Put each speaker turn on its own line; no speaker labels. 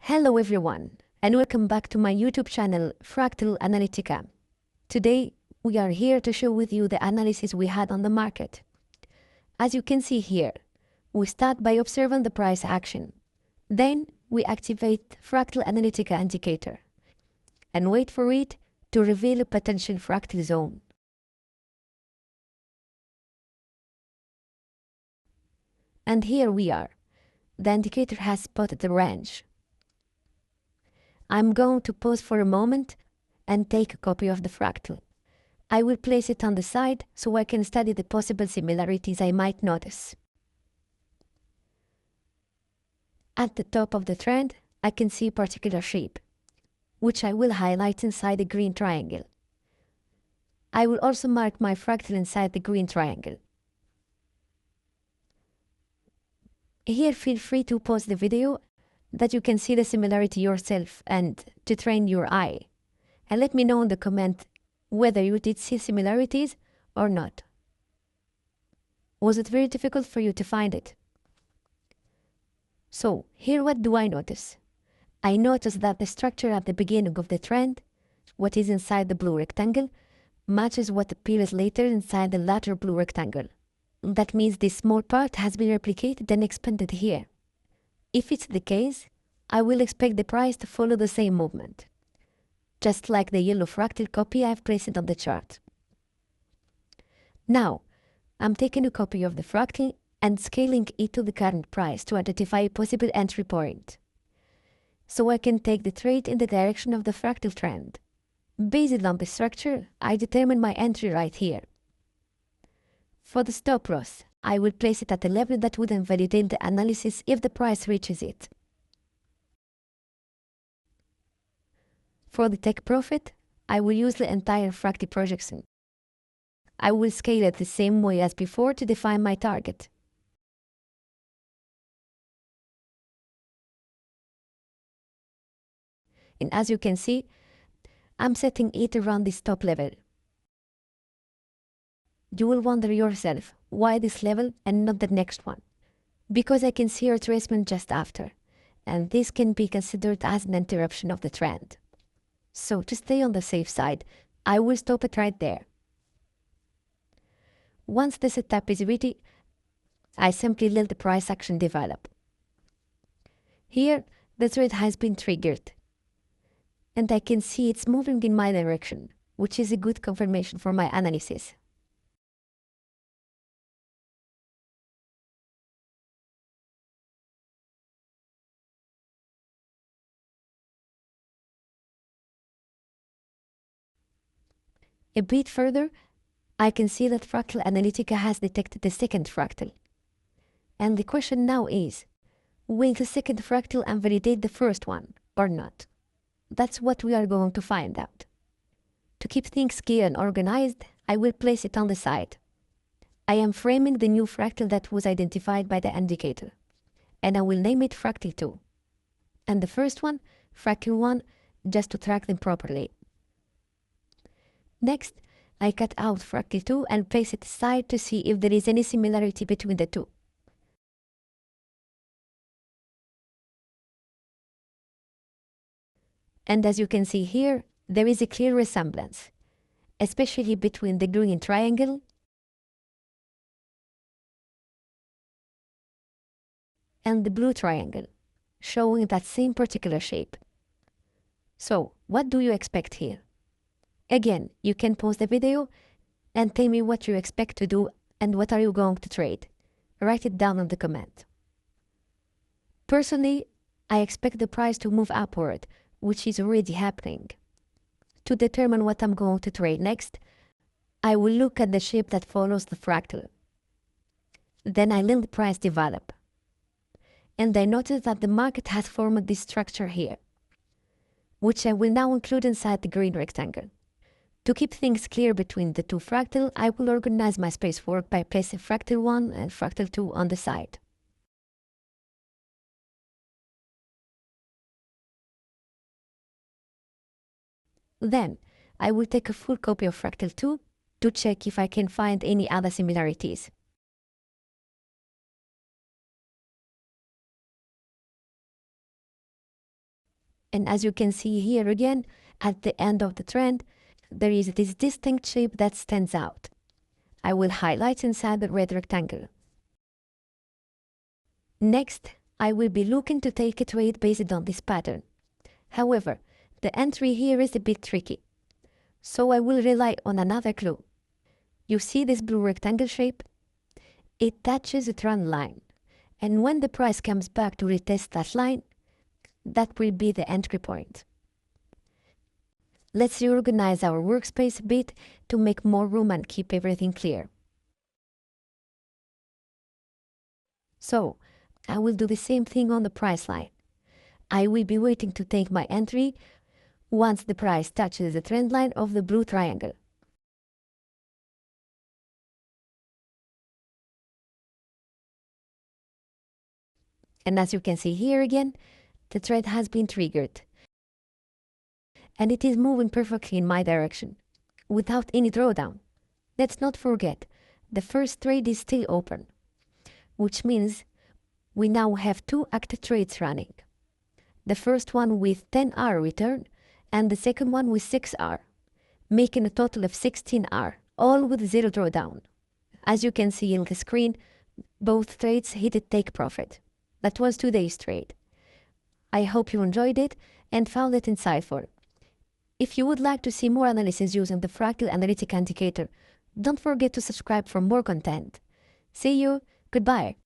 Hello everyone, and welcome back to my YouTube channel, Fractal Analytica. Today, we are here to share with you the analysis we had on the market. As you can see here, we start by observing the price action. Then, we activate Fractal Analytica Indicator and wait for it to reveal a potential fractal zone. And here we are. The indicator has spotted the range. I'm going to pause for a moment and take a copy of the fractal. I will place it on the side so I can study the possible similarities I might notice. At the top of the trend, I can see a particular shape, which I will highlight inside the green triangle. I will also mark my fractal inside the green triangle. Here, feel free to pause the video that you can see the similarity yourself and to train your eye. And let me know in the comment whether you did see similarities or not. Was it very difficult for you to find it? So, here what do I notice? I notice that the structure at the beginning of the trend, what is inside the blue rectangle, matches what appears later inside the latter blue rectangle. That means this small part has been replicated and expanded here. If it's the case, I will expect the price to follow the same movement, just like the yellow fractal copy I've placed on the chart. Now, I'm taking a copy of the fractal and scaling it to the current price to identify a possible entry point, so I can take the trade in the direction of the fractal trend. Based on the structure, I determine my entry right here. For the stop loss, I will place it at a level that would invalidate the analysis if the price reaches it. For the take profit, I will use the entire fractal projection. I will scale it the same way as before to define my target. And as you can see, I'm setting it around this top level. You will wonder yourself, why this level and not the next one? Because I can see a retracement just after, and this can be considered as an interruption of the trend. So to stay on the safe side, I will stop it right there. Once the setup is ready, I simply let the price action develop. Here, the trade has been triggered, and I can see it's moving in my direction, which is a good confirmation for my analysis. A bit further, I can see that Fractal Analytica has detected the second fractal. And the question now is, will the second fractal invalidate the first one or not? That's what we are going to find out. To keep things clear and organized, I will place it on the side. I am framing the new fractal that was identified by the indicator, and I will name it Fractal 2. And the first one, Fractal 1, just to track them properly. Next, I cut out Fractal 2 and place it aside to see if there is any similarity between the two. And as you can see here, there is a clear resemblance, especially between the green triangle and the blue triangle, showing that same particular shape. So, what do you expect here? Again, you can pause the video and tell me what you expect to do and what are you going to trade. Write it down in the comment. Personally, I expect the price to move upward, which is already happening. To determine what I'm going to trade next, I will look at the shape that follows the fractal. Then I let the price develop. And I notice that the market has formed this structure here, which I will now include inside the green rectangle. To keep things clear between the two fractals, I will organize my space work by placing Fractal 1 and Fractal 2 on the side. Then, I will take a full copy of Fractal 2 to check if I can find any other similarities. And as you can see here again, at the end of the trend, there is this distinct shape that stands out. I will highlight inside the red rectangle. Next, I will be looking to take a trade based on this pattern. However, the entry here is a bit tricky, so I will rely on another clue. You see this blue rectangle shape? It touches a trend line, and when the price comes back to retest that line, that will be the entry point. Let's reorganize our workspace a bit to make more room and keep everything clear. So, I will do the same thing on the price line. I will be waiting to take my entry once the price touches the trend line of the blue triangle. And as you can see here again, the trade has been triggered. And it is moving perfectly in my direction, without any drawdown. Let's not forget, the first trade is still open, which means we now have 2 active trades running. The first one with 10-hour return, and the second one with 6-hour, making a total of 16-hour, all with 0 drawdown. As you can see in the screen, both trades hit a take profit. That was today's trade. I hope you enjoyed it and found it insightful. If you would like to see more analysis using the Fractal Analytica Indicator, don't forget to subscribe for more content. See you. Goodbye.